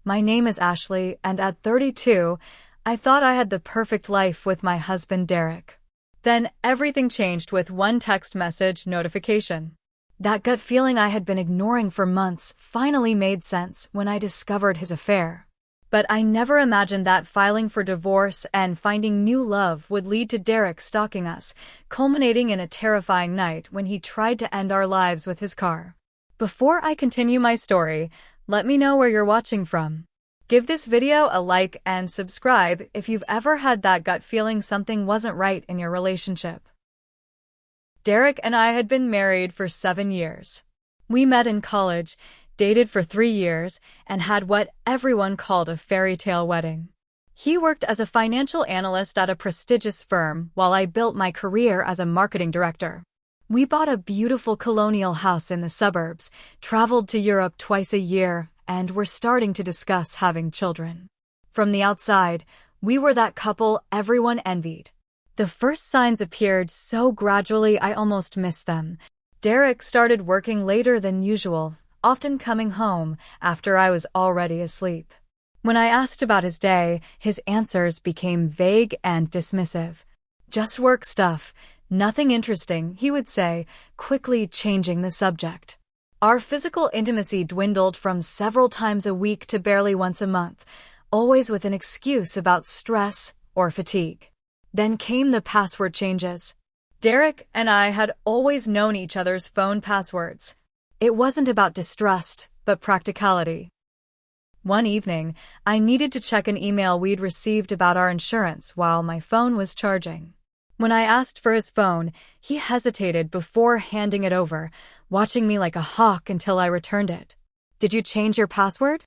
My name is Ashley, and at 32, I thought I had the perfect life with my husband Derek. Then everything changed with one text message notification. That gut feeling I had been ignoring for months finally made sense when I discovered his affair. But I never imagined that filing for divorce and finding new love would lead to Derek stalking us, culminating in a terrifying night when he tried to end our lives with his car. Before I continue my story, let me know where you're watching from. Give this video a like and subscribe if you've ever had that gut feeling something wasn't right in your relationship. Derek and I had been married for 7 years. We met in college, dated for 3 years, and had what everyone called a fairy tale wedding. He worked as a financial analyst at a prestigious firm while I built my career as a marketing director. We bought a beautiful colonial house in the suburbs, traveled to Europe twice a year, and were starting to discuss having children. From the outside, we were that couple everyone envied. The first signs appeared so gradually I almost missed them. Derek started working later than usual, often coming home after I was already asleep. When I asked about his day, his answers became vague and dismissive. "Just work stuff. Nothing interesting," he would say, quickly changing the subject. Our physical intimacy dwindled from several times a week to barely once a month, always with an excuse about stress or fatigue. Then came the password changes. Derek and I had always known each other's phone passwords. It wasn't about distrust, but practicality. One evening, I needed to check an email we'd received about our insurance while my phone was charging. When I asked for his phone, he hesitated before handing it over, watching me like a hawk until I returned it. "Did you change your password?"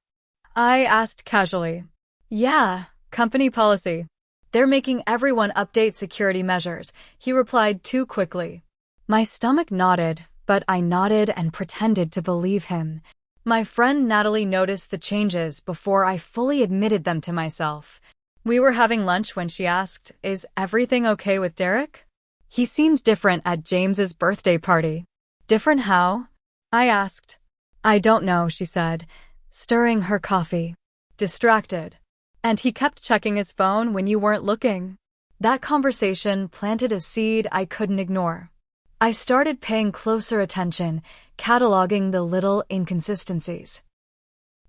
I asked casually. "Yeah, company policy. They're making everyone update security measures," he replied too quickly. My stomach nodded, but I nodded and pretended to believe him. My friend Natalie noticed the changes before I fully admitted them to myself. We were having lunch when she asked, "Is everything okay with Derek?" He seemed different at James's birthday party. "Different how?" I asked. "I don't know," she said, stirring her coffee. "Distracted. And he kept checking his phone when you weren't looking." That conversation planted a seed I couldn't ignore. I started paying closer attention, cataloging the little inconsistencies.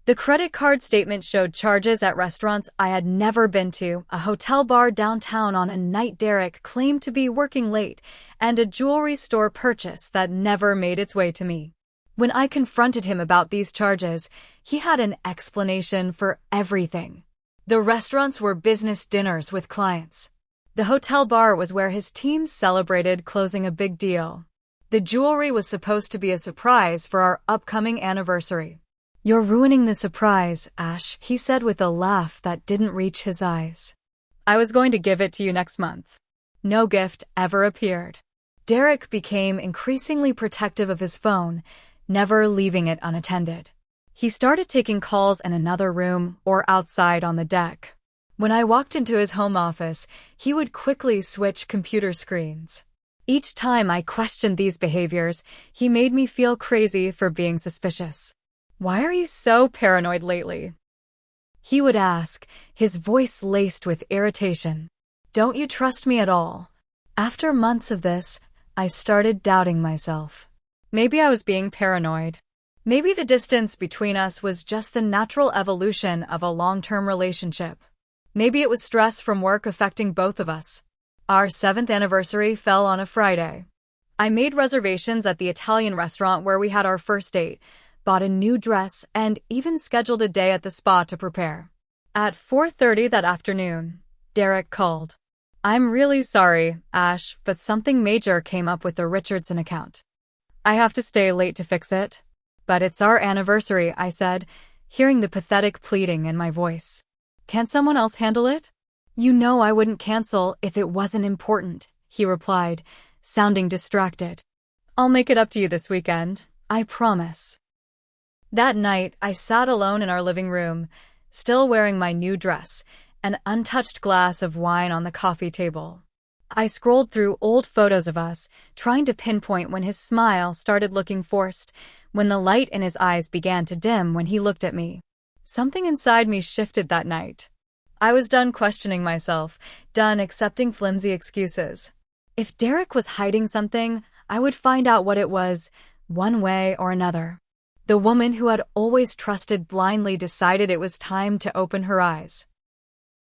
The credit card statement showed charges at restaurants I had never been to, a hotel bar downtown on a night Derek claimed to be working late, and a jewelry store purchase that never made its way to me. When I confronted him about these charges, he had an explanation for everything. The restaurants were business dinners with clients. The hotel bar was where his team celebrated closing a big deal. The jewelry was supposed to be a surprise for our upcoming anniversary. "You're ruining the surprise, Ash," he said with a laugh that didn't reach his eyes. "I was going to give it to you next month." No gift ever appeared. Derek became increasingly protective of his phone, never leaving it unattended. He started taking calls in another room or outside on the deck. When I walked into his home office, he would quickly switch computer screens. Each time I questioned these behaviors, he made me feel crazy for being suspicious. "Why are you so paranoid lately?" he would ask, his voice laced with irritation. "Don't you trust me at all?" After months of this, I started doubting myself. Maybe I was being paranoid. Maybe the distance between us was just the natural evolution of a long-term relationship. Maybe it was stress from work affecting both of us. Our 7th anniversary fell on a Friday. I made reservations at the Italian restaurant where we had our first date, bought a new dress, and even scheduled a day at the spa to prepare. At 4:30 that afternoon, Derek called. "I'm really sorry, Ash, but something major came up with the Richardson account. I have to stay late to fix it." "But it's our anniversary," I said, hearing the pathetic pleading in my voice. "Can't someone else handle it?" "You know I wouldn't cancel if it wasn't important," he replied, sounding distracted. "I'll make it up to you this weekend, I promise." That night, I sat alone in our living room, still wearing my new dress, an untouched glass of wine on the coffee table. I scrolled through old photos of us, trying to pinpoint when his smile started looking forced, when the light in his eyes began to dim when he looked at me. Something inside me shifted that night. I was done questioning myself, done accepting flimsy excuses. If Derek was hiding something, I would find out what it was, one way or another. The woman who had always trusted blindly decided it was time to open her eyes.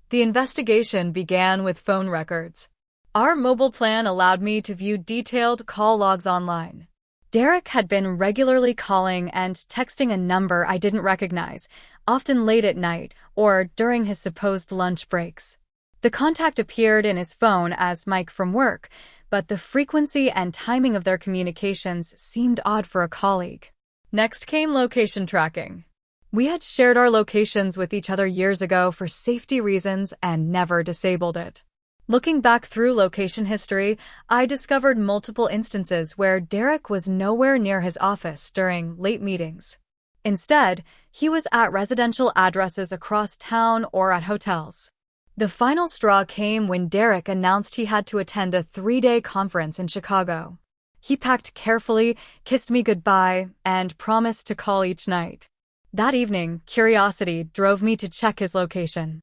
The investigation began with phone records. Our mobile plan allowed me to view detailed call logs online. Derek had been regularly calling and texting a number I didn't recognize, often late at night or during his supposed lunch breaks. The contact appeared in his phone as Mike from work, but the frequency and timing of their communications seemed odd for a colleague. Next came location tracking. We had shared our locations with each other years ago for safety reasons and never disabled it. Looking back through location history, I discovered multiple instances where Derek was nowhere near his office during late meetings. Instead, he was at residential addresses across town or at hotels. The final straw came when Derek announced he had to attend a 3-day conference in Chicago. He packed carefully, kissed me goodbye, and promised to call each night. That evening, curiosity drove me to check his location.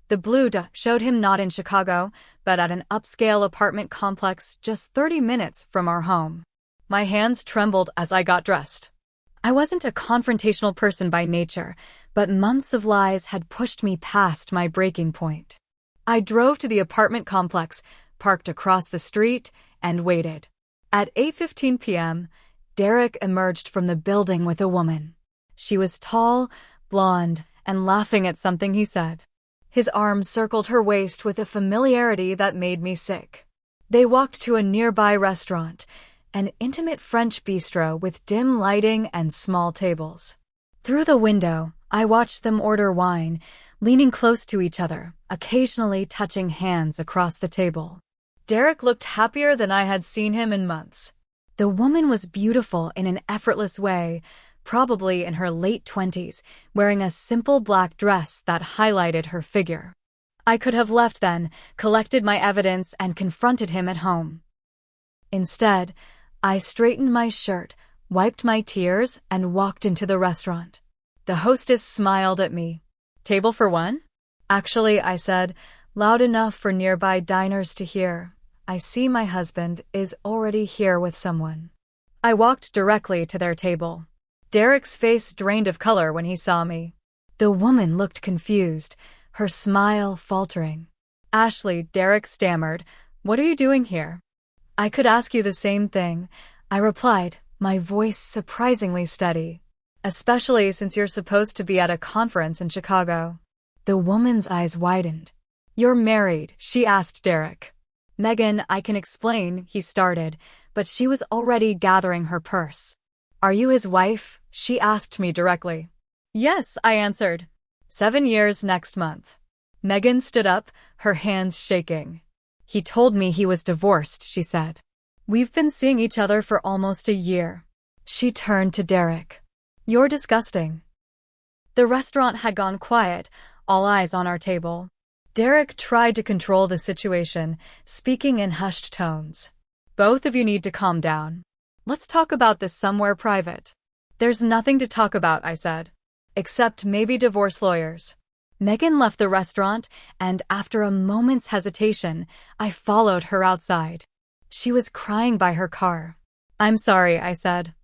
The blue dot showed him not in Chicago, but at an upscale apartment complex just 30 minutes from our home. My hands trembled as I got dressed. I wasn't a confrontational person by nature, but months of lies had pushed me past my breaking point. I drove to the apartment complex, parked across the street, and waited. At 8:15 p.m., Derek emerged from the building with a woman. She was tall, blonde, and laughing at something he said. His arms circled her waist with a familiarity that made me sick. They walked to a nearby restaurant, an intimate French bistro with dim lighting and small tables. Through the window, I watched them order wine, leaning close to each other, occasionally touching hands across the table. Derek looked happier than I had seen him in months. The woman was beautiful in an effortless way, probably in her late 20s, wearing a simple black dress that highlighted her figure. I could have left then, collected my evidence, and confronted him at home. Instead, I straightened my shirt, wiped my tears, and walked into the restaurant. The hostess smiled at me. "Table for one?" "Actually," I said, loud enough for nearby diners to hear, "I see my husband is already here with someone." I walked directly to their table. Derek's face drained of color when he saw me. The woman looked confused, her smile faltering. "Ashley," Derek stammered, "what are you doing here?" "I could ask you the same thing," I replied, my voice surprisingly steady. "Especially since you're supposed to be at a conference in Chicago." The woman's eyes widened. "You're married?" she asked Derek. "Megan, I can explain," he started, but she was already gathering her purse. "Are you his wife?" she asked me directly. "Yes," I answered. 7 years next month. Megan stood up, her hands shaking. "He told me he was divorced," she said. "We've been seeing each other for almost a year." She turned to Derek. "You're disgusting." The restaurant had gone quiet, all eyes on our table. Derek tried to control the situation, speaking in hushed tones. "Both of you need to calm down. Let's talk about this somewhere private." "There's nothing to talk about," I said. "Except maybe divorce lawyers." Megan left the restaurant, and after a moment's hesitation, I followed her outside. She was crying by her car. "I'm sorry," I said.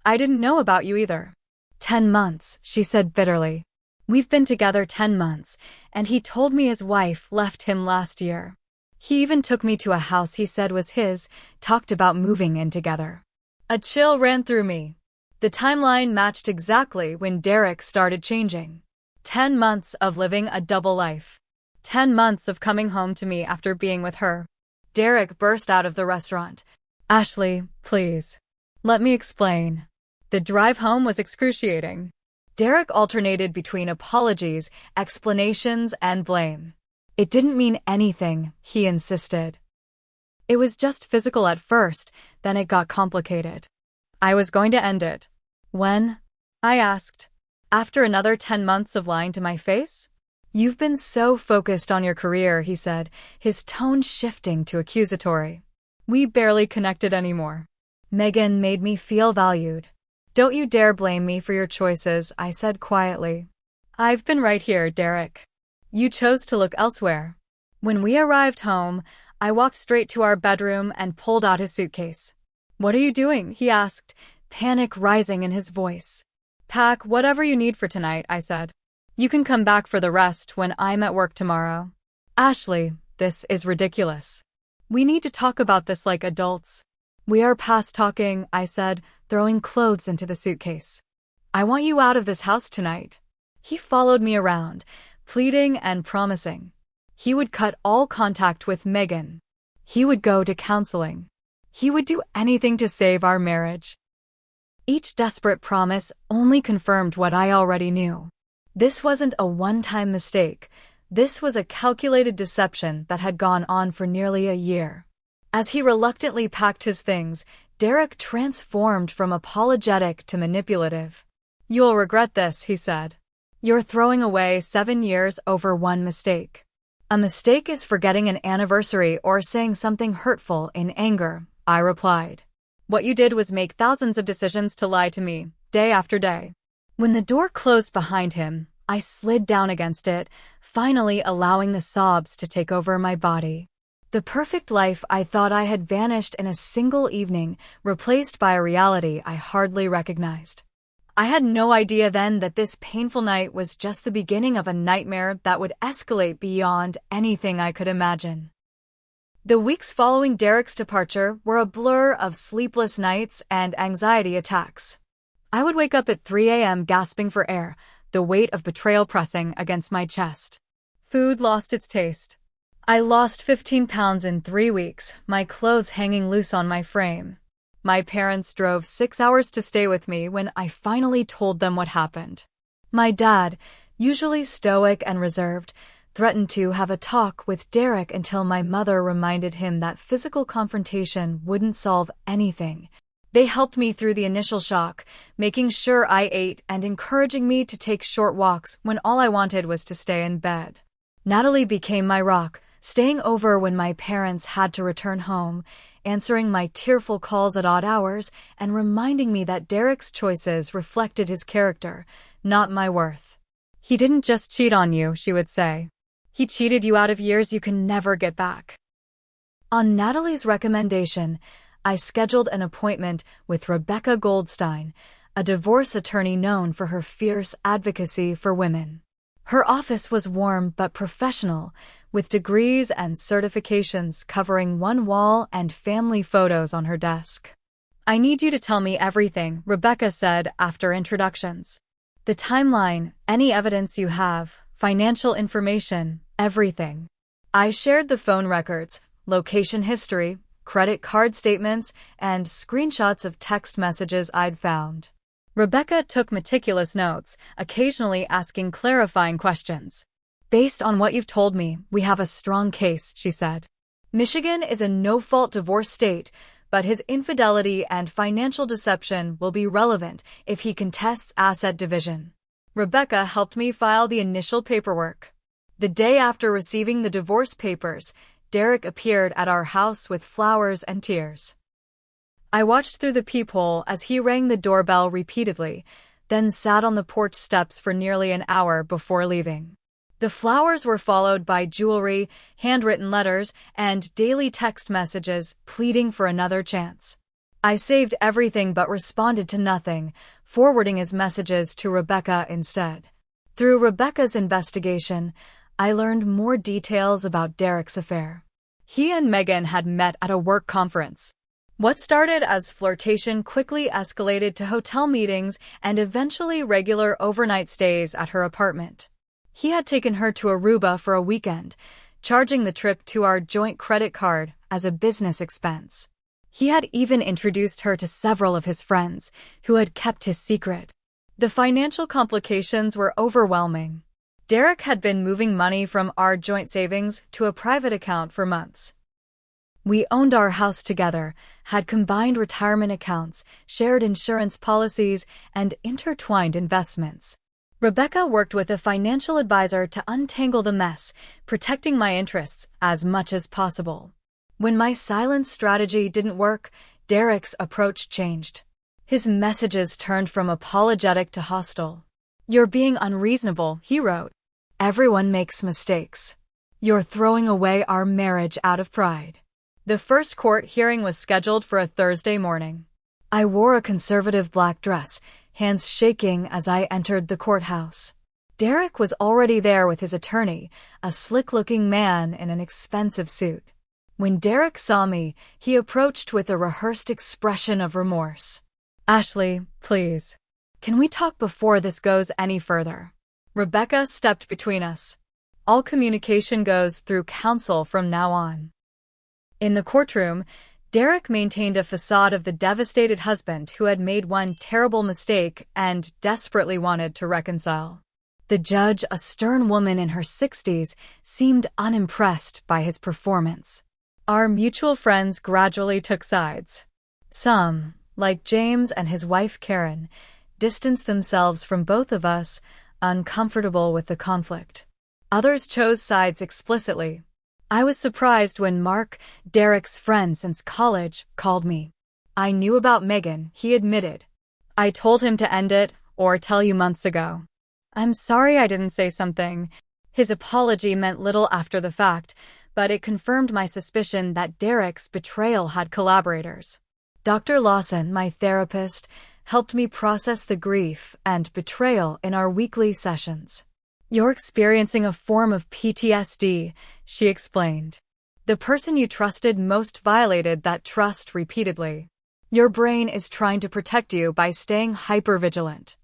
"I didn't know about you either." 10 months, she said bitterly. "We've been together 10 months, and he told me his wife left him last year. He even took me to a house he said was his, talked about moving in together." A chill ran through me. The timeline matched exactly when Derek started changing. 10 months of living a double life. 10 months of coming home to me after being with her. Derek burst out of the restaurant. "Ashley, please. Let me explain." The drive home was excruciating. Derek alternated between apologies, explanations, and blame. "It didn't mean anything," he insisted. "It was just physical at first, then it got complicated." I was going to end it. "When?" I asked. "After another 10 months of lying to my face?" "You've been so focused on your career," he said, his tone shifting to accusatory. We barely connected anymore. Megan made me feel valued. "Don't you dare blame me for your choices," I said quietly. I've been right here, Derek. You chose to look elsewhere. When we arrived home, I walked straight to our bedroom and pulled out his suitcase. What are you doing? He asked, panic rising in his voice. Pack whatever you need for tonight, I said. You can come back for the rest when I'm at work tomorrow. Ashley, this is ridiculous. We need to talk about this like adults. We are past talking, I said, throwing clothes into the suitcase. I want you out of this house tonight. He followed me around, pleading and promising. He would cut all contact with Megan. He would go to counseling. He would do anything to save our marriage. Each desperate promise only confirmed what I already knew. This wasn't a one-time mistake. This was a calculated deception that had gone on for nearly a year. As he reluctantly packed his things, Derek transformed from apologetic to manipulative. You'll regret this, he said. You're throwing away 7 years over one mistake. A mistake is forgetting an anniversary or saying something hurtful in anger, I replied. What you did was make thousands of decisions to lie to me, day after day. When the door closed behind him, I slid down against it, finally allowing the sobs to take over my body. The perfect life I thought I had vanished in a single evening, replaced by a reality I hardly recognized. I had no idea then that this painful night was just the beginning of a nightmare that would escalate beyond anything I could imagine. The weeks following Derek's departure were a blur of sleepless nights and anxiety attacks. I would wake up at 3 a.m. gasping for air, the weight of betrayal pressing against my chest. Food lost its taste. I lost 15 pounds in 3 weeks, my clothes hanging loose on my frame. My parents drove 6 hours to stay with me when I finally told them what happened. My dad, usually stoic and reserved, threatened to have a talk with Derek until my mother reminded him that physical confrontation wouldn't solve anything. They helped me through the initial shock, making sure I ate and encouraging me to take short walks when all I wanted was to stay in bed. Natalie became my rock, staying over when my parents had to return home, answering my tearful calls at odd hours, and reminding me that Derek's choices reflected his character, not my worth. He didn't just cheat on you, she would say. He cheated you out of years you can never get back. On Natalie's recommendation, I scheduled an appointment with Rebecca Goldstein, a divorce attorney known for her fierce advocacy for women. Her office was warm but professional, with degrees and certifications covering one wall and family photos on her desk. I need you to tell me everything, Rebecca said after introductions. The timeline, any evidence you have, financial information, everything. I shared the phone records, location history, credit card statements, and screenshots of text messages I'd found. Rebecca took meticulous notes, occasionally asking clarifying questions. Based on what you've told me, we have a strong case, she said. Michigan is a no-fault divorce state, but his infidelity and financial deception will be relevant if he contests asset division. Rebecca helped me file the initial paperwork. The day after receiving the divorce papers, Derek appeared at our house with flowers and tears. I watched through the peephole as he rang the doorbell repeatedly, then sat on the porch steps for nearly an hour before leaving. The flowers were followed by jewelry, handwritten letters, and daily text messages pleading for another chance. I saved everything but responded to nothing, forwarding his messages to Rebecca instead. Through Rebecca's investigation, I learned more details about Derek's affair. He and Megan had met at a work conference. What started as flirtation quickly escalated to hotel meetings and eventually regular overnight stays at her apartment. He had taken her to Aruba for a weekend, charging the trip to our joint credit card as a business expense. He had even introduced her to several of his friends, who had kept his secret. The financial complications were overwhelming. Derek had been moving money from our joint savings to a private account for months. We owned our house together, had combined retirement accounts, shared insurance policies, and intertwined investments. Rebecca worked with a financial advisor to untangle the mess, protecting my interests as much as possible. When my silence strategy didn't work, Derek's approach changed. His messages turned from apologetic to hostile. "You're being unreasonable," he wrote. "Everyone makes mistakes. You're throwing away our marriage out of pride." The first court hearing was scheduled for a Thursday morning. I wore a conservative black dress, hands shaking as I entered the courthouse. Derek was already there with his attorney, a slick-looking man in an expensive suit. When Derek saw me, he approached with a rehearsed expression of remorse. "Ashley, please. Can we talk before this goes any further?" Rebecca stepped between us. "All communication goes through counsel from now on." In the courtroom, Derek maintained a facade of the devastated husband who had made one terrible mistake and desperately wanted to reconcile. The judge, a stern woman in her 60s, seemed unimpressed by his performance. Our mutual friends gradually took sides. Some, like James and his wife Karen, distanced themselves from both of us, uncomfortable with the conflict. Others chose sides explicitly. I was surprised when Mark, Derek's friend since college, called me. "I knew about Megan," he admitted. "I told him to end it or tell you months ago." "I'm sorry I didn't say something." His apology meant little after the fact, but it confirmed my suspicion that Derek's betrayal had collaborators. Dr. Lawson, my therapist, helped me process the grief and betrayal in our weekly sessions. "You're experiencing a form of PTSD," she explained. "The person you trusted most violated that trust repeatedly. Your brain is trying to protect you by staying hypervigilant."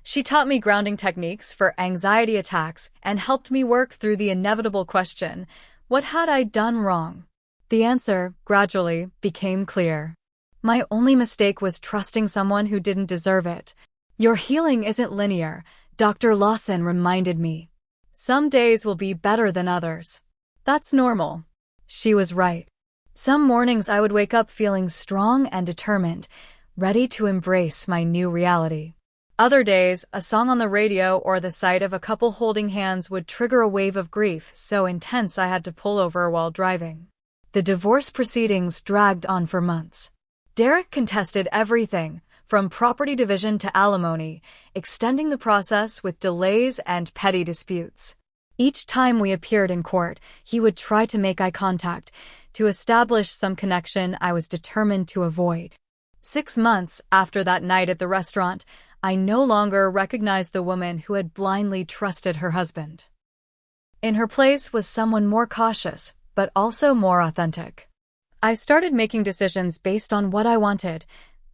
She taught me grounding techniques for anxiety attacks and helped me work through the inevitable question, what had I done wrong? The answer, gradually, became clear. My only mistake was trusting someone who didn't deserve it. "Your healing isn't linear," Dr. Lawson reminded me. "Some days will be better than others. That's normal." She was right. Some mornings I would wake up feeling strong and determined, ready to embrace my new reality. Other days, a song on the radio or the sight of a couple holding hands would trigger a wave of grief so intense I had to pull over while driving. The divorce proceedings dragged on for months. Derek contested everything, from property division to alimony, extending the process with delays and petty disputes. Each time we appeared in court, he would try to make eye contact, to establish some connection I was determined to avoid. 6 months after that night at the restaurant, I no longer recognized the woman who had blindly trusted her husband. In her place was someone more cautious, but also more authentic. I started making decisions based on what I wanted,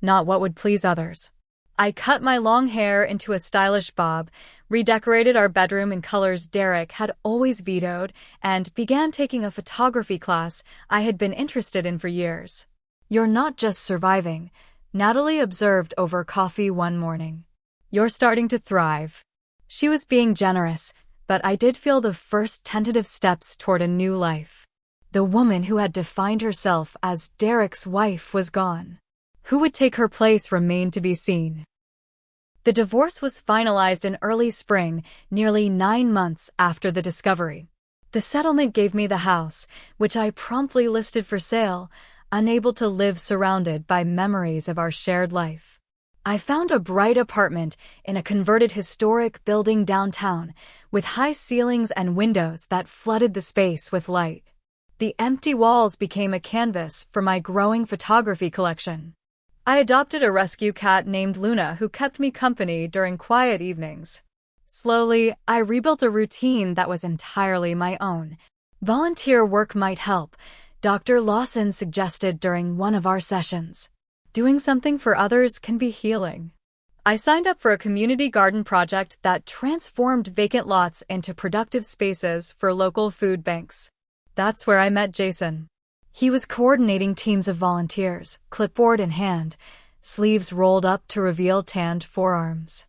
not what would please others. I cut my long hair into a stylish bob, redecorated our bedroom in colors Derek had always vetoed, and began taking a photography class I had been interested in for years. "You're not just surviving," Natalie observed over coffee one morning. "You're starting to thrive." She was being generous, but I did feel the first tentative steps toward a new life. The woman who had defined herself as Derek's wife was gone. Who would take her place remained to be seen. The divorce was finalized in early spring, nearly 9 months after the discovery. The settlement gave me the house, which I promptly listed for sale, unable to live surrounded by memories of our shared life. I found a bright apartment in a converted historic building downtown, with high ceilings and windows that flooded the space with light. The empty walls became a canvas for my growing photography collection. I adopted a rescue cat named Luna who kept me company during quiet evenings. Slowly, I rebuilt a routine that was entirely my own. Volunteer work might help, Dr. Lawson suggested during one of our sessions. Doing something for others can be healing. I signed up for a community garden project that transformed vacant lots into productive spaces for local food banks. That's where I met Jason. He was coordinating teams of volunteers, clipboard in hand, sleeves rolled up to reveal tanned forearms.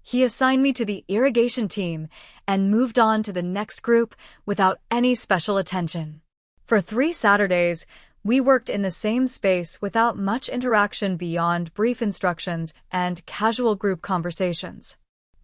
He assigned me to the irrigation team and moved on to the next group without any special attention. For 3 Saturdays, we worked in the same space without much interaction beyond brief instructions and casual group conversations.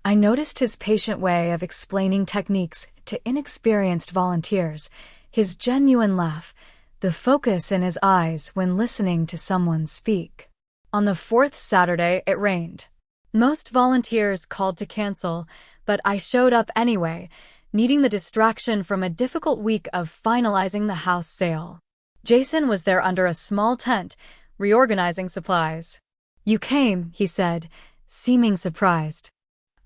I noticed his patient way of explaining techniques to inexperienced volunteers, his genuine laugh, the focus in his eyes when listening to someone speak. On the 4th Saturday, it rained. Most volunteers called to cancel, but I showed up anyway, needing the distraction from a difficult week of finalizing the house sale. Jason was there under a small tent, reorganizing supplies. "You came," he said, seeming surprised.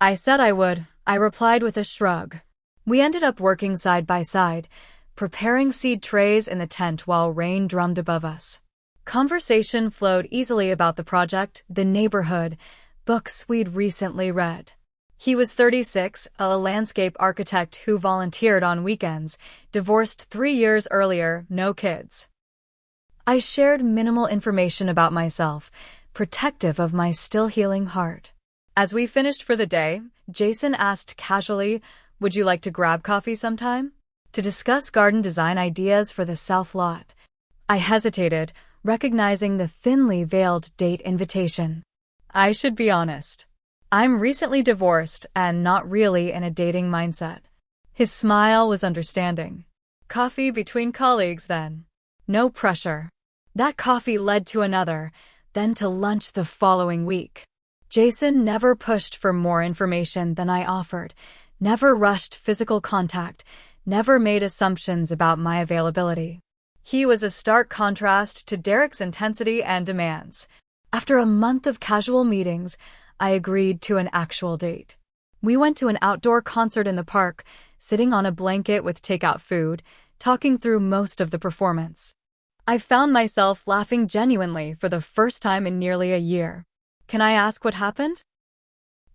"I said I would," I replied with a shrug. We ended up working side by side, preparing seed trays in the tent while rain drummed above us. Conversation flowed easily about the project, the neighborhood, books we'd recently read. He was 36, a landscape architect who volunteered on weekends, divorced 3 years earlier, no kids. I shared minimal information about myself, protective of my still healing heart. As we finished for the day, Jason asked casually, "Would you like to grab coffee sometime?" To discuss garden design ideas for the south lot. I hesitated, recognizing the thinly veiled date invitation. I should be honest. I'm recently divorced and not really in a dating mindset. His smile was understanding. Coffee between colleagues, then. No pressure. That coffee led to another, then to lunch the following week. Jason never pushed for more information than I offered, never rushed physical contact, never made assumptions about my availability. He was a stark contrast to Derek's intensity and demands. After a month of casual meetings, I agreed to an actual date. We went to an outdoor concert in the park, sitting on a blanket with takeout food, talking through most of the performance. I found myself laughing genuinely for the first time in nearly a year. "Can I ask what happened?"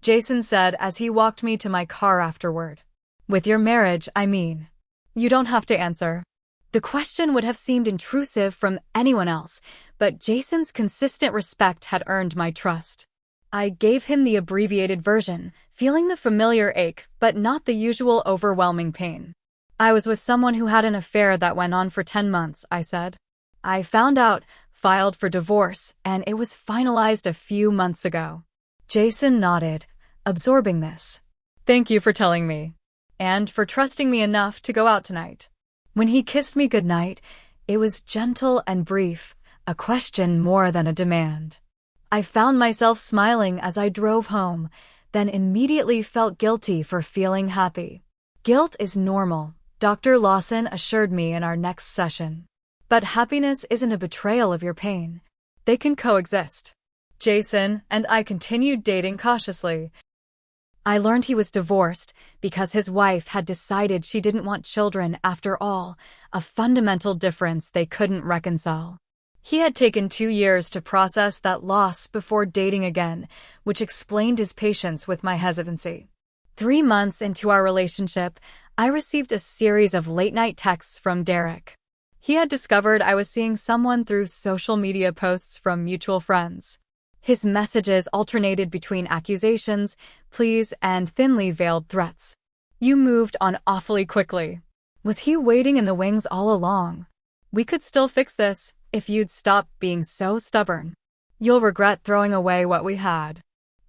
Jason said as he walked me to my car afterward. "With your marriage, I mean." "You don't have to answer." The question would have seemed intrusive from anyone else, but Jason's consistent respect had earned my trust. I gave him the abbreviated version, feeling the familiar ache, but not the usual overwhelming pain. "I was with someone who had an affair that went on for 10 months, I said. "I found out, filed for divorce, and it was finalized a few months ago." Jason nodded, absorbing this. "Thank you for telling me. And for trusting me enough to go out tonight." When he kissed me goodnight, it was gentle and brief, a question more than a demand. I found myself smiling as I drove home, then immediately felt guilty for feeling happy. Guilt is normal, Dr. Lawson assured me in our next session. But happiness isn't a betrayal of your pain. They can coexist. Jason and I continued dating cautiously. I learned he was divorced because his wife had decided she didn't want children after all, a fundamental difference they couldn't reconcile. He had taken 2 years to process that loss before dating again, which explained his patience with my hesitancy. 3 months into our relationship, I received a series of late-night texts from Derek. He had discovered I was seeing someone through social media posts from mutual friends. His messages alternated between accusations, pleas, and thinly veiled threats. "You moved on awfully quickly." Was he waiting in the wings all along? "We could still fix this, if you'd stop being so stubborn. You'll regret throwing away what we had.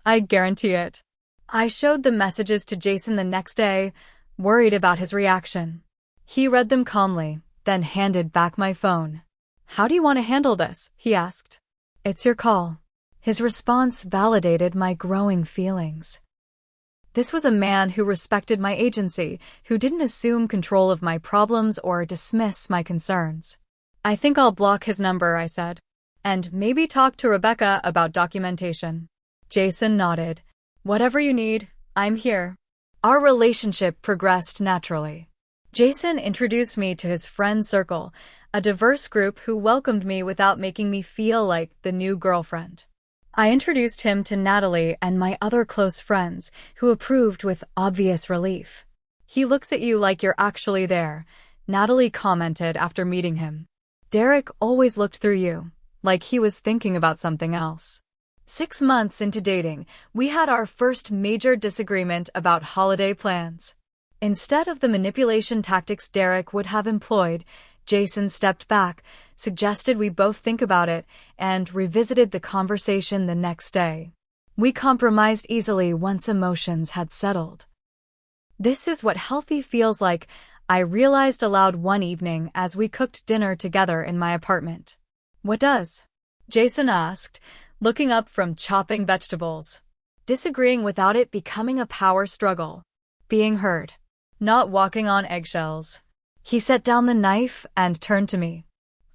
I guarantee it." I showed the messages to Jason the next day, worried about his reaction. He read them calmly, then handed back my phone. "How do you want to handle this?" he asked. "It's your call." His response validated my growing feelings. This was a man who respected my agency, who didn't assume control of my problems or dismiss my concerns. "I think I'll block his number," I said. "And maybe talk to Rebecca about documentation." Jason nodded. "Whatever you need, I'm here." Our relationship progressed naturally. Jason introduced me to his friend circle, a diverse group who welcomed me without making me feel like the new girlfriend. I introduced him to Natalie and my other close friends, who approved with obvious relief. "He looks at you like you're actually there," Natalie commented after meeting him. "Derek always looked through you, like he was thinking about something else." 6 months into dating, we had our first major disagreement about holiday plans. Instead of the manipulation tactics Derek would have employed, Jason stepped back, suggested we both think about it, and revisited the conversation the next day. We compromised easily once emotions had settled. "This is what healthy feels like," I realized aloud one evening as we cooked dinner together in my apartment. "What does?" Jason asked, looking up from chopping vegetables. disagreeing without it becoming a power struggle. Being heard. Not walking on eggshells. He set down the knife and turned to me.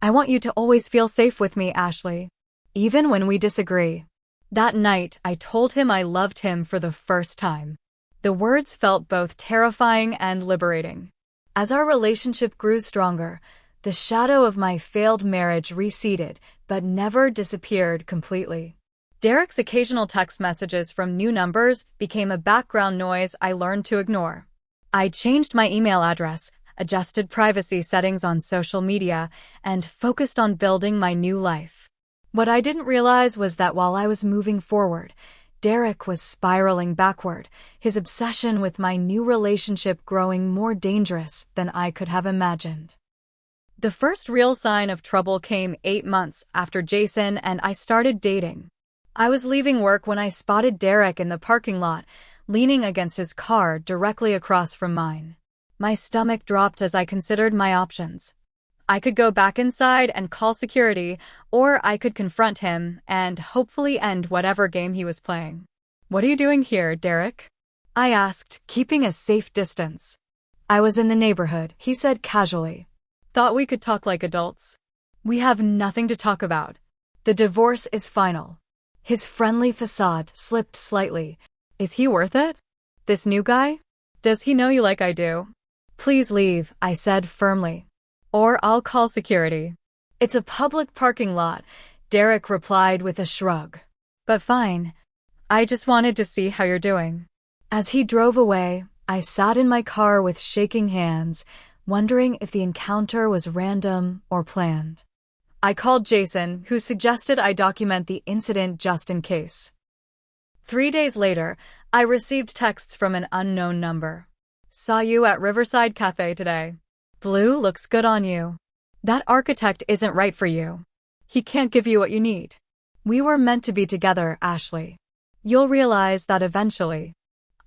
I want you to always feel safe with me, Ashley. Even when we disagree. That night, I told him I loved him for the first time. The words felt both terrifying and liberating. As our relationship grew stronger, the shadow of my failed marriage receded, but never disappeared completely. Derek's occasional text messages from new numbers became a background noise I learned to ignore. I changed my email address, adjusted privacy settings on social media, and focused on building my new life. What I didn't realize was that while I was moving forward, Derek was spiraling backward, his obsession with my new relationship growing more dangerous than I could have imagined. The first real sign of trouble came 8 months after Jason and I started dating. I was leaving work when I spotted Derek in the parking lot, leaning against his car directly across from mine. My stomach dropped as I considered my options. I could go back inside and call security, or I could confront him and hopefully end whatever game he was playing. "What are you doing here, Derek?" I asked, keeping a safe distance. "I was in the neighborhood," he said casually. "Thought we could talk like adults." "We have nothing to talk about. The divorce is final." His friendly facade slipped slightly. "Is he worth it? This new guy? Does he know you like I do?" "Please leave," I said firmly. "Or I'll call security." "It's a public parking lot," Derek replied with a shrug. "But fine. I just wanted to see how you're doing." As he drove away, I sat in my car with shaking hands, wondering if the encounter was random or planned. I called Jason, who suggested I document the incident just in case. 3 days later, I received texts from an unknown number. "Saw you at Riverside Cafe today. Blue looks good on you. That architect isn't right for you. He can't give you what you need. We were meant to be together, Ashley. You'll realize that eventually."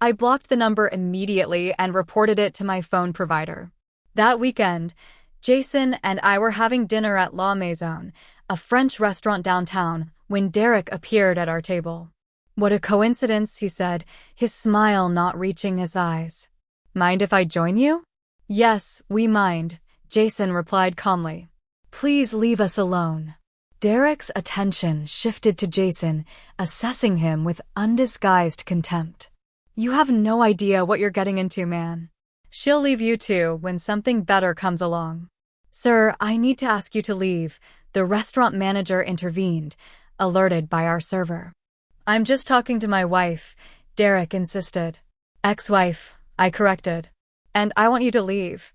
I blocked the number immediately and reported it to my phone provider. That weekend, Jason and I were having dinner at La Maison, a French restaurant downtown, when Derek appeared at our table. "What a coincidence," he said, his smile not reaching his eyes. "Mind if I join you?" "Yes, we mind," Jason replied calmly. "Please leave us alone." Derek's attention shifted to Jason, assessing him with undisguised contempt. "You have no idea what you're getting into, man. She'll leave you too when something better comes along." "Sir, I need to ask you to leave," the restaurant manager intervened, alerted by our server. "I'm just talking to my wife," Derek insisted. "Ex-wife," I corrected. "And I want you to leave."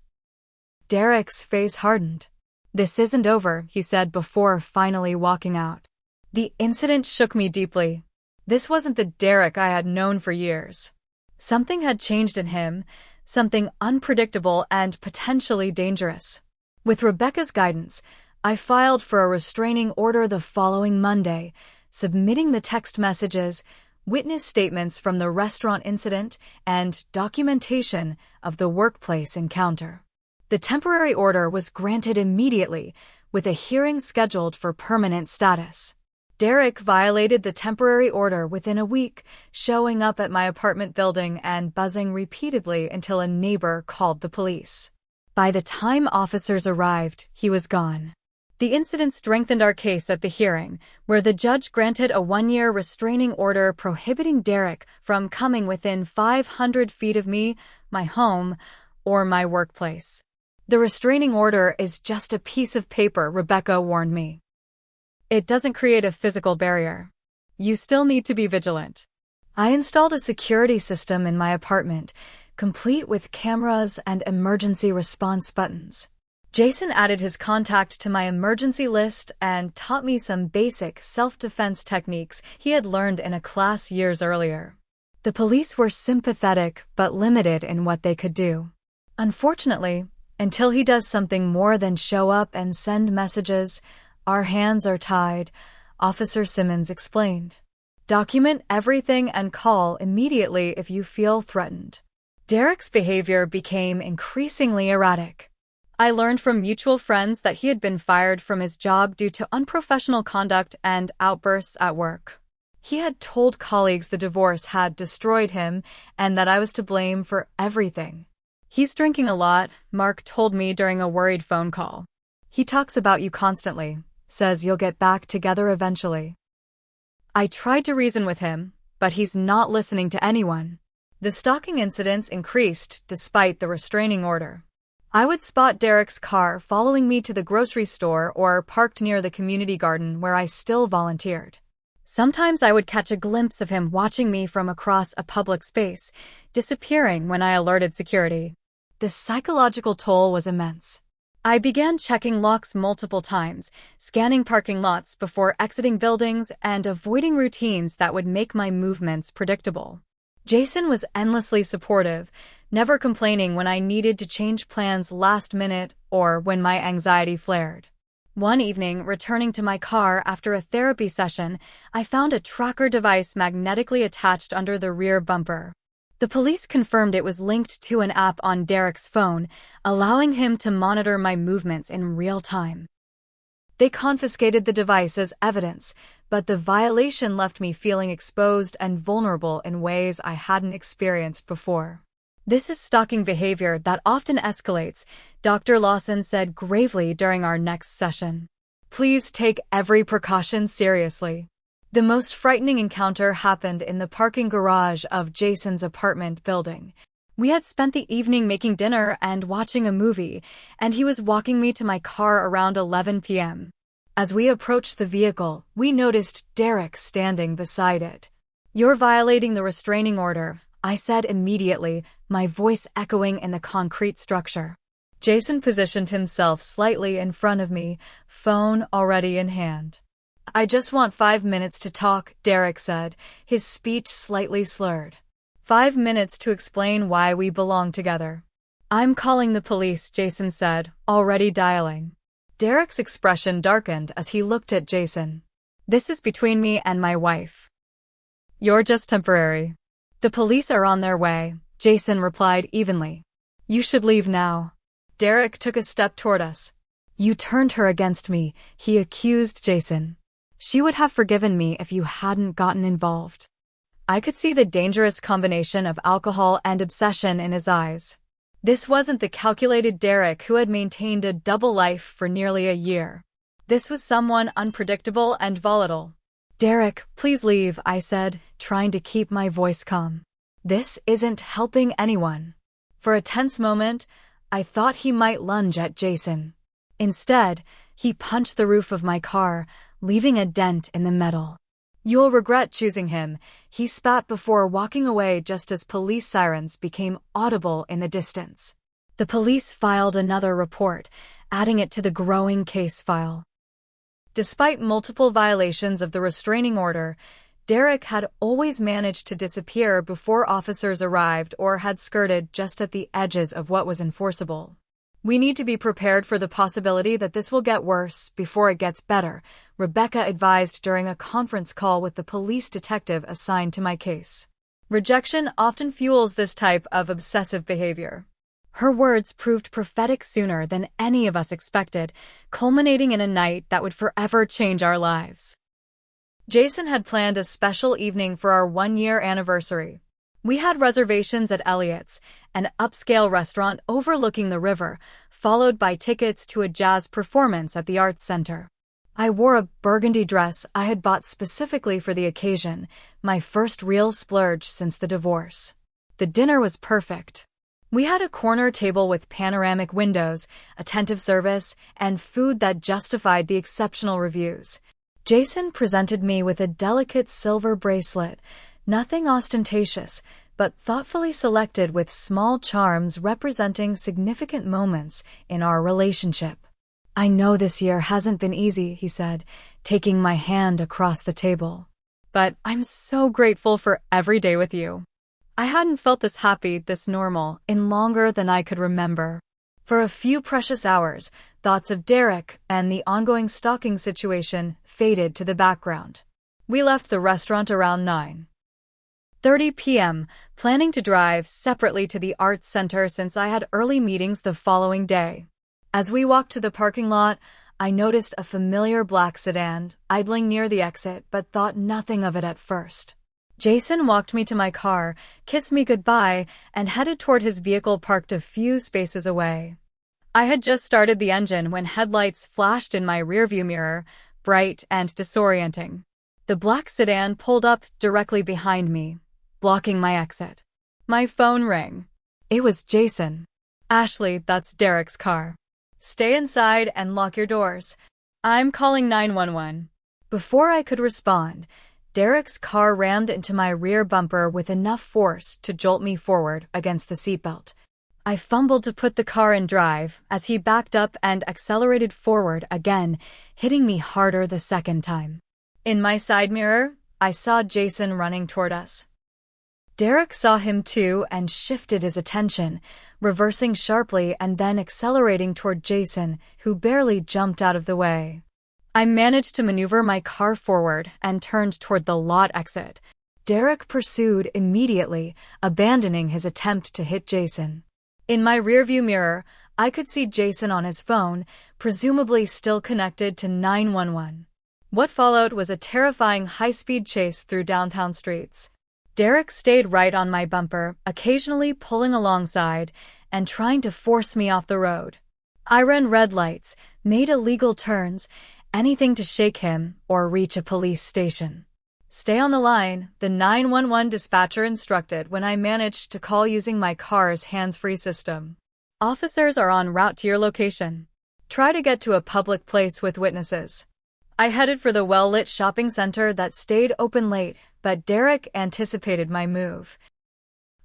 Derek's face hardened. "This isn't over," he said before finally walking out. The incident shook me deeply. This wasn't the Derek I had known for years. Something had changed in him, something unpredictable and potentially dangerous. With Rebecca's guidance, I filed for a restraining order the following Monday, submitting the text messages, witness statements from the restaurant incident, and documentation of the workplace encounter. The temporary order was granted immediately, with a hearing scheduled for permanent status. Derek violated the temporary order within a week, showing up at my apartment building and buzzing repeatedly until a neighbor called the police. By the time officers arrived, he was gone. The incident strengthened our case at the hearing, where the judge granted a 1-year restraining order prohibiting Derek from coming within 500 feet of me, my home, or my workplace. "The restraining order is just a piece of paper," Rebecca warned me. "It doesn't create a physical barrier. You still need to be vigilant." I installed a security system in my apartment, complete with cameras and emergency response buttons. Jason added his contact to my emergency list and taught me some basic self-defense techniques he had learned in a class years earlier. The police were sympathetic but limited in what they could do. "Unfortunately, until he does something more than show up and send messages, our hands are tied," Officer Simmons explained. "Document everything and call immediately if you feel threatened." Derek's behavior became increasingly erratic. I learned from mutual friends that he had been fired from his job due to unprofessional conduct and outbursts at work. He had told colleagues the divorce had destroyed him and that I was to blame for everything. He's drinking a lot, Mark told me during a worried phone call. He talks about you constantly, says you'll get back together eventually. I tried to reason with him, but he's not listening to anyone. The stalking incidents increased despite the restraining order. I would spot Derek's car following me to the grocery store or parked near the community garden where I still volunteered. Sometimes I would catch a glimpse of him watching me from across a public space, disappearing when I alerted security. The psychological toll was immense. I began checking locks multiple times, scanning parking lots before exiting buildings, and avoiding routines that would make my movements predictable. Jason was endlessly supportive, never complaining when I needed to change plans last minute or when my anxiety flared. One evening, returning to my car after a therapy session, I found a tracker device magnetically attached under the rear bumper. The police confirmed it was linked to an app on Derek's phone, allowing him to monitor my movements in real time. They confiscated the device as evidence, but the violation left me feeling exposed and vulnerable in ways I hadn't experienced before. This is stalking behavior that often escalates, Dr. Lawson said gravely during our next session. Please take every precaution seriously. The most frightening encounter happened in the parking garage of Jason's apartment building. We had spent the evening making dinner and watching a movie, and he was walking me to my car around 11 p.m. As we approached the vehicle, we noticed Derek standing beside it. You're violating the restraining order, I said immediately, my voice echoing in the concrete structure. Jason positioned himself slightly in front of me, phone already in hand. I just want 5 minutes to talk, Derek said, his speech slightly slurred. 5 minutes to explain why we belong together. I'm calling the police, Jason said, already dialing. Derek's expression darkened as he looked at Jason. This is between me and my wife. You're just temporary. The police are on their way, Jason replied evenly. You should leave now. Derek took a step toward us. You turned her against me, he accused Jason. She would have forgiven me if you hadn't gotten involved. I could see the dangerous combination of alcohol and obsession in his eyes. This wasn't the calculated Derek who had maintained a double life for nearly a year. This was someone unpredictable and volatile. Derek, please leave, I said, trying to keep my voice calm. This isn't helping anyone. For a tense moment, I thought he might lunge at Jason. Instead, he punched the roof of my car, leaving a dent in the metal. You'll regret choosing him, he spat before walking away just as police sirens became audible in the distance. The police filed another report, adding it to the growing case file. Despite multiple violations of the restraining order, Derek had always managed to disappear before officers arrived or had skirted just at the edges of what was enforceable. We need to be prepared for the possibility that this will get worse before it gets better, Rebecca advised during a conference call with the police detective assigned to my case. Rejection often fuels this type of obsessive behavior. Her words proved prophetic sooner than any of us expected, culminating in a night that would forever change our lives. Jason had planned a special evening for our 1-year anniversary. We had reservations at Elliott's, an upscale restaurant overlooking the river, followed by tickets to a jazz performance at the Arts Center. I wore a burgundy dress I had bought specifically for the occasion, my first real splurge since the divorce. The dinner was perfect. We had a corner table with panoramic windows, attentive service, and food that justified the exceptional reviews. Jason presented me with a delicate silver bracelet, nothing ostentatious, but thoughtfully selected with small charms representing significant moments in our relationship. I know this year hasn't been easy, he said, taking my hand across the table. But I'm so grateful for every day with you. I hadn't felt this happy, this normal, in longer than I could remember. For a few precious hours, thoughts of Derek and the ongoing stalking situation faded to the background. We left the restaurant around 9:30 p.m., planning to drive separately to the Arts Center since I had early meetings the following day. As we walked to the parking lot, I noticed a familiar black sedan idling near the exit but thought nothing of it at first. Jason walked me to my car, kissed me goodbye, and headed toward his vehicle parked a few spaces away. I had just started the engine when headlights flashed in my rearview mirror, bright and disorienting. The black sedan pulled up directly behind me, blocking my exit. My phone rang. It was Jason. "Ashley, that's Derek's car. Stay inside and lock your doors. I'm calling 911. Before I could respond, Derek's car rammed into my rear bumper with enough force to jolt me forward against the seatbelt. I fumbled to put the car in drive as he backed up and accelerated forward again, hitting me harder the second time. In my side mirror, I saw Jason running toward us. Derek saw him too and shifted his attention, reversing sharply and then accelerating toward Jason, who barely jumped out of the way. I managed to maneuver my car forward and turned toward the lot exit. Derek pursued immediately, abandoning his attempt to hit Jason. In my rearview mirror, I could see Jason on his phone, presumably still connected to 911. What followed was a terrifying high-speed chase through downtown streets. Derek stayed right on my bumper, occasionally pulling alongside and trying to force me off the road. I ran red lights, made illegal turns, anything to shake him or reach a police station. "Stay on the line," the 911 dispatcher instructed when I managed to call using my car's hands-free system. "Officers are en route to your location. Try to get to a public place with witnesses." I headed for the well-lit shopping center that stayed open late, but Derek anticipated my move.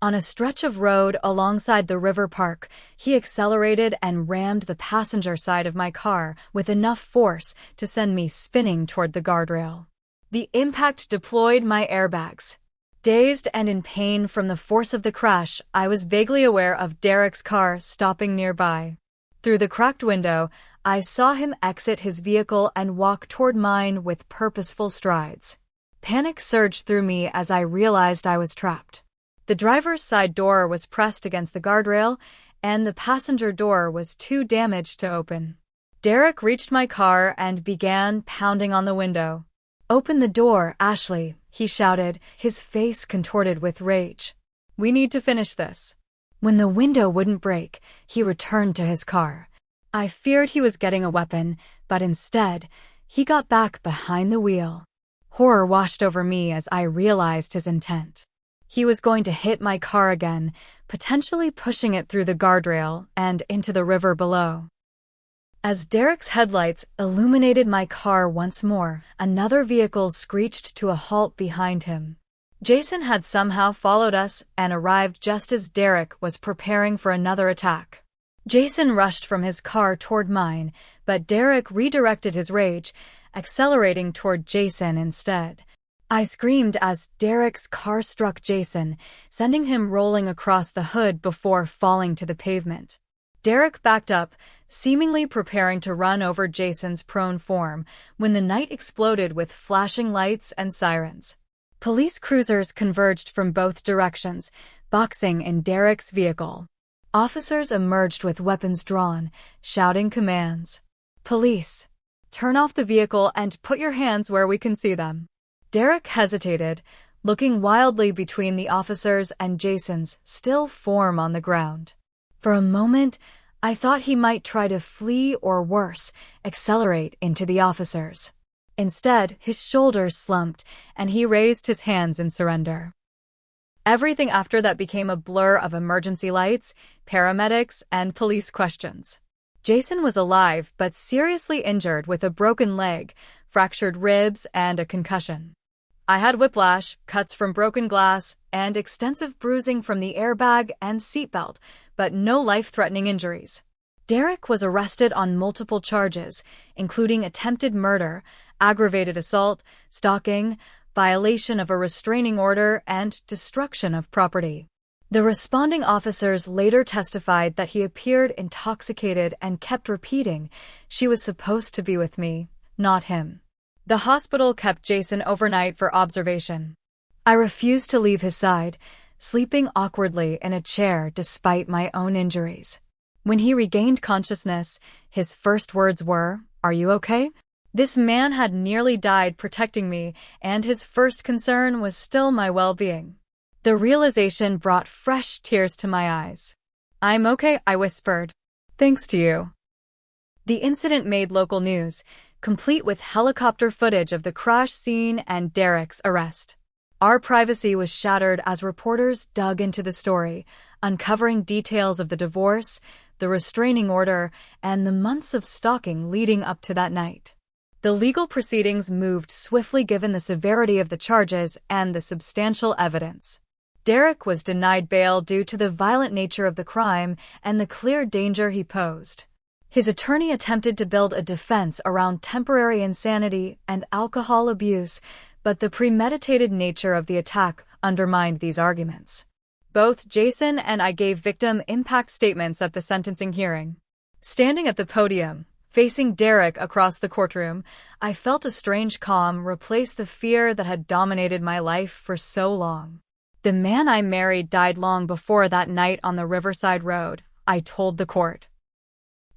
On a stretch of road alongside the river park, he accelerated and rammed the passenger side of my car with enough force to send me spinning toward the guardrail. The impact deployed my airbags. Dazed and in pain from the force of the crash, I was vaguely aware of Derek's car stopping nearby. Through the cracked window, I saw him exit his vehicle and walk toward mine with purposeful strides. Panic surged through me as I realized I was trapped. The driver's side door was pressed against the guardrail, and the passenger door was too damaged to open. Derek reached my car and began pounding on the window. "Open the door, Ashley," he shouted, his face contorted with rage. "We need to finish this." When the window wouldn't break, he returned to his car. I feared he was getting a weapon, but instead, he got back behind the wheel. Horror washed over me as I realized his intent. He was going to hit my car again, potentially pushing it through the guardrail and into the river below. As Derek's headlights illuminated my car once more, another vehicle screeched to a halt behind him. Jason had somehow followed us and arrived just as Derek was preparing for another attack. Jason rushed from his car toward mine, but Derek redirected his rage, accelerating toward Jason instead. I screamed as Derek's car struck Jason, sending him rolling across the hood before falling to the pavement. Derek backed up, seemingly preparing to run over Jason's prone form, when the night exploded with flashing lights and sirens. Police cruisers converged from both directions, boxing in Derek's vehicle. Officers emerged with weapons drawn, shouting commands. "Police, turn off the vehicle and put your hands where we can see them." Derek hesitated, looking wildly between the officers and Jason's still form on the ground. For a moment, I thought he might try to flee or worse, accelerate into the officers. Instead, his shoulders slumped, and he raised his hands in surrender. Everything after that became a blur of emergency lights, paramedics, and police questions. Jason was alive but seriously injured with a broken leg, fractured ribs, and a concussion. I had whiplash, cuts from broken glass, and extensive bruising from the airbag and seatbelt, but no life-threatening injuries. Derek was arrested on multiple charges, including attempted murder, aggravated assault, stalking, violation of a restraining order, and destruction of property. The responding officers later testified that he appeared intoxicated and kept repeating, "She was supposed to be with me, not him." The hospital kept Jason overnight for observation. I refused to leave his side, sleeping awkwardly in a chair despite my own injuries. When he regained consciousness, his first words were, Are you okay? This man had nearly died protecting me, and his first concern was still my well-being. The realization brought fresh tears to my eyes. I'm okay, I whispered. Thanks to you. The incident made local news, complete with helicopter footage of the crash scene and Derek's arrest. Our privacy was shattered as reporters dug into the story, uncovering details of the divorce, the restraining order, and the months of stalking leading up to that night. The legal proceedings moved swiftly given the severity of the charges and the substantial evidence. Derek was denied bail due to the violent nature of the crime and the clear danger he posed. His attorney attempted to build a defense around temporary insanity and alcohol abuse, but the premeditated nature of the attack undermined these arguments. Both Jason and I gave victim impact statements at the sentencing hearing. Standing at the podium, facing Derek across the courtroom, I felt a strange calm replace the fear that had dominated my life for so long. The man I married died long before that night on the Riverside Road, I told the court.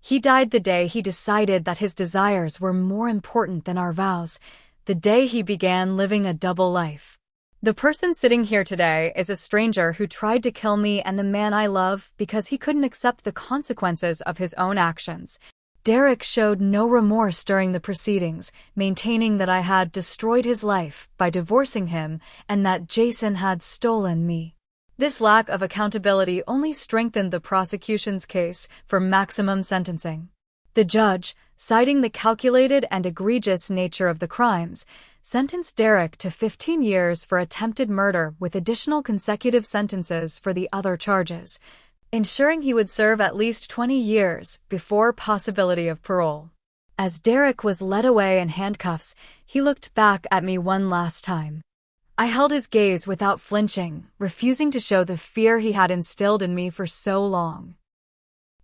He died the day he decided that his desires were more important than our vows, the day he began living a double life. The person sitting here today is a stranger who tried to kill me and the man I love because he couldn't accept the consequences of his own actions. Derek showed no remorse during the proceedings, maintaining that I had destroyed his life by divorcing him and that Jason had stolen me. This lack of accountability only strengthened the prosecution's case for maximum sentencing. The judge, citing the calculated and egregious nature of the crimes, sentenced Derek to 15 years for attempted murder with additional consecutive sentences for the other charges, ensuring he would serve at least 20 years before possibility of parole. As Derek was led away in handcuffs, he looked back at me one last time. I held his gaze without flinching, refusing to show the fear he had instilled in me for so long.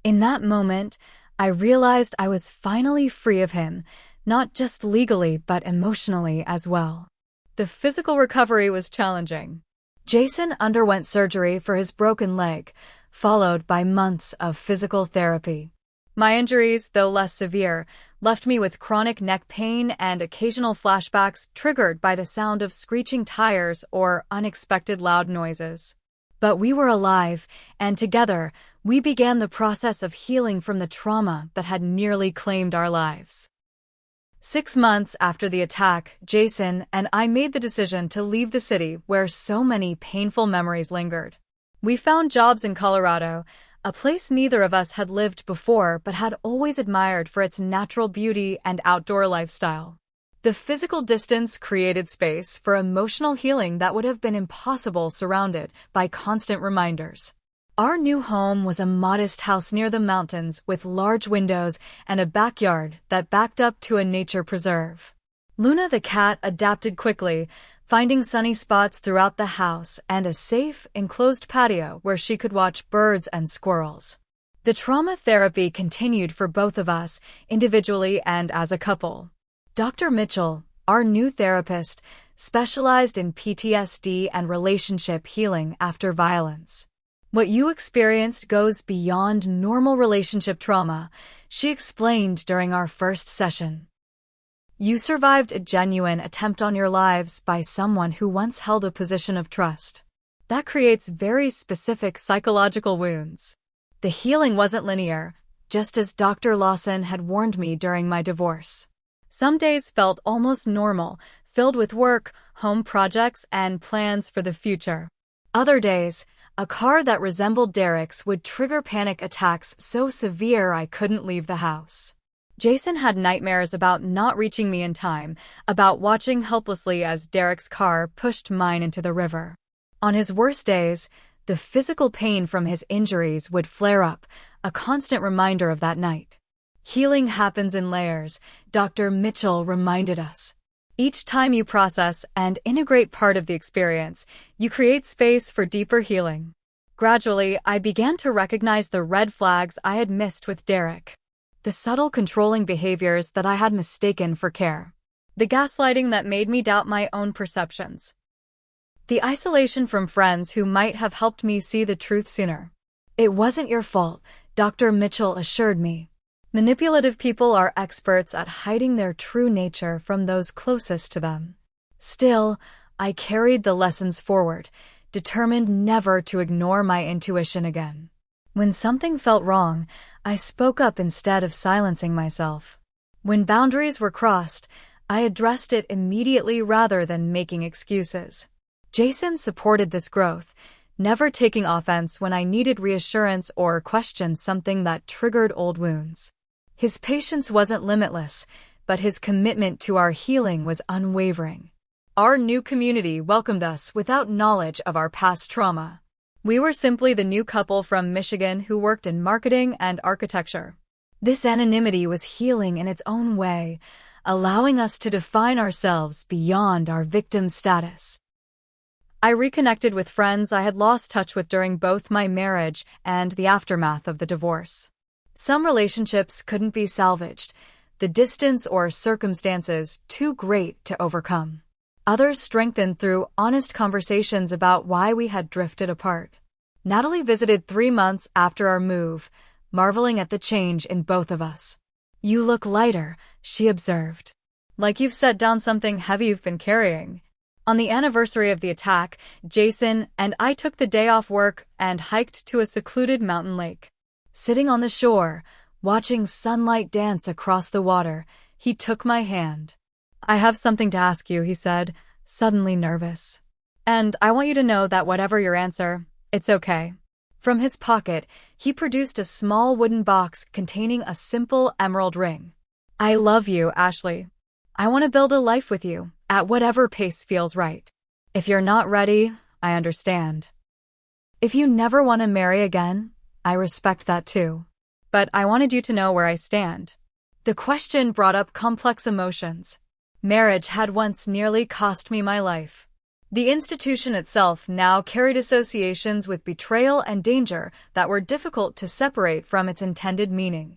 In that moment, I realized I was finally free of him, not just legally but emotionally as well. The physical recovery was challenging. Jason underwent surgery for his broken leg, followed by months of physical therapy. My injuries, though less severe, left me with chronic neck pain and occasional flashbacks triggered by the sound of screeching tires or unexpected loud noises. But we were alive, and together, we began the process of healing from the trauma that had nearly claimed our lives. 6 months after the attack, Jason and I made the decision to leave the city where so many painful memories lingered. We found jobs in Colorado, a place neither of us had lived before but had always admired for its natural beauty and outdoor lifestyle. The physical distance created space for emotional healing that would have been impossible surrounded by constant reminders. Our new home was a modest house near the mountains with large windows and a backyard that backed up to a nature preserve. Luna the cat adapted quickly, finding sunny spots throughout the house and a safe, enclosed patio where she could watch birds and squirrels. The trauma therapy continued for both of us, individually and as a couple. Dr. Mitchell, our new therapist, specialized in PTSD and relationship healing after violence. What you experienced goes beyond normal relationship trauma, she explained during our first session. You survived a genuine attempt on your lives by someone who once held a position of trust. That creates very specific psychological wounds. The healing wasn't linear, just as Dr. Lawson had warned me during my divorce. Some days felt almost normal, filled with work, home projects, and plans for the future. Other days, a car that resembled Derek's would trigger panic attacks so severe I couldn't leave the house. Jason had nightmares about not reaching me in time, about watching helplessly as Derek's car pushed mine into the river. On his worst days, the physical pain from his injuries would flare up, a constant reminder of that night. Healing happens in layers, Dr. Mitchell reminded us. Each time you process and integrate part of the experience, you create space for deeper healing. Gradually, I began to recognize the red flags I had missed with Derek. The subtle controlling behaviors that I had mistaken for care. The gaslighting that made me doubt my own perceptions. The isolation from friends who might have helped me see the truth sooner. It wasn't your fault, Dr. Mitchell assured me. Manipulative people are experts at hiding their true nature from those closest to them. Still, I carried the lessons forward, determined never to ignore my intuition again. When something felt wrong, I spoke up instead of silencing myself. When boundaries were crossed, I addressed it immediately rather than making excuses. Jason supported this growth, never taking offense when I needed reassurance or questioned something that triggered old wounds. His patience wasn't limitless, but his commitment to our healing was unwavering. Our new community welcomed us without knowledge of our past trauma. We were simply the new couple from Michigan who worked in marketing and architecture. This anonymity was healing in its own way, allowing us to define ourselves beyond our victim status. I reconnected with friends I had lost touch with during both my marriage and the aftermath of the divorce. Some relationships couldn't be salvaged, the distance or circumstances too great to overcome. Others strengthened through honest conversations about why we had drifted apart. Natalie visited 3 months after our move, marveling at the change in both of us. "You look lighter," she observed. "Like you've set down something heavy you've been carrying." On the anniversary of the attack, Jason and I took the day off work and hiked to a secluded mountain lake. Sitting on the shore, watching sunlight dance across the water, he took my hand. "I have something to ask you," he said, suddenly nervous. "And I want you to know that whatever your answer, it's okay." From his pocket, he produced a small wooden box containing a simple emerald ring. "I love you, Ashley. I want to build a life with you, at whatever pace feels right. If you're not ready, I understand. If you never want to marry again, I respect that too. But I wanted you to know where I stand." The question brought up complex emotions. Marriage had once nearly cost me my life. The institution itself now carried associations with betrayal and danger that were difficult to separate from its intended meaning.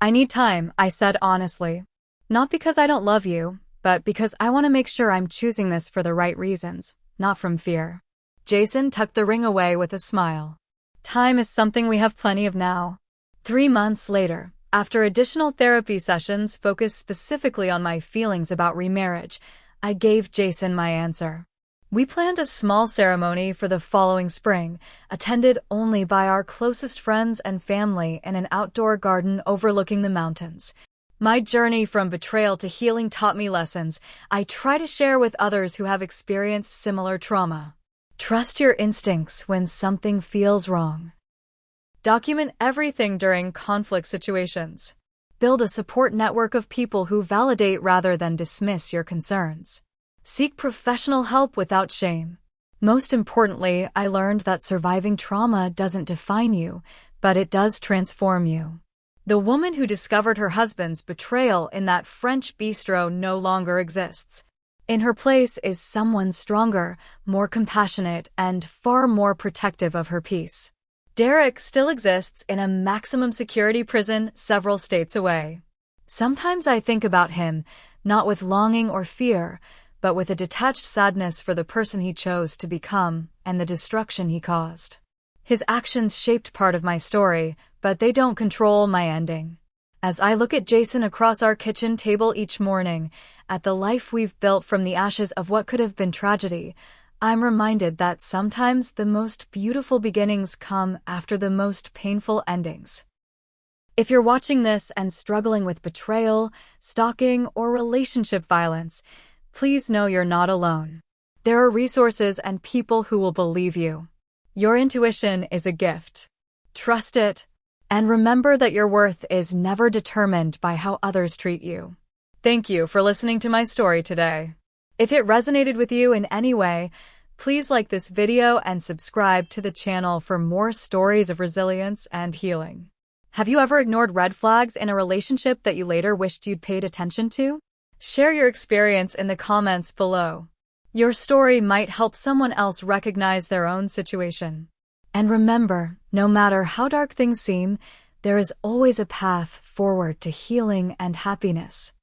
"I need time," I said honestly. "Not because I don't love you, but because I want to make sure I'm choosing this for the right reasons, not from fear." Jason tucked the ring away with a smile. "Time is something we have plenty of now." 3 months later, after additional therapy sessions focused specifically on my feelings about remarriage, I gave Jason my answer. We planned a small ceremony for the following spring, attended only by our closest friends and family in an outdoor garden overlooking the mountains. My journey from betrayal to healing taught me lessons I try to share with others who have experienced similar trauma. Trust your instincts when something feels wrong. Document everything during conflict situations. Build a support network of people who validate rather than dismiss your concerns. Seek professional help without shame. Most importantly, I learned that surviving trauma doesn't define you, but it does transform you. The woman who discovered her husband's betrayal in that French bistro no longer exists. In her place is someone stronger, more compassionate, and far more protective of her peace. Derek still exists in a maximum security prison several states away. Sometimes I think about him, not with longing or fear, but with a detached sadness for the person he chose to become and the destruction he caused. His actions shaped part of my story, but they don't control my ending. As I look at Jason across our kitchen table each morning, at the life we've built from the ashes of what could have been tragedy, I'm reminded that sometimes the most beautiful beginnings come after the most painful endings. If you're watching this and struggling with betrayal, stalking, or relationship violence, please know you're not alone. There are resources and people who will believe you. Your intuition is a gift. Trust it, and remember that your worth is never determined by how others treat you. Thank you for listening to my story today. If it resonated with you in any way, please like this video and subscribe to the channel for more stories of resilience and healing. Have you ever ignored red flags in a relationship that you later wished you'd paid attention to? Share your experience in the comments below. Your story might help someone else recognize their own situation. And remember, no matter how dark things seem, there is always a path forward to healing and happiness.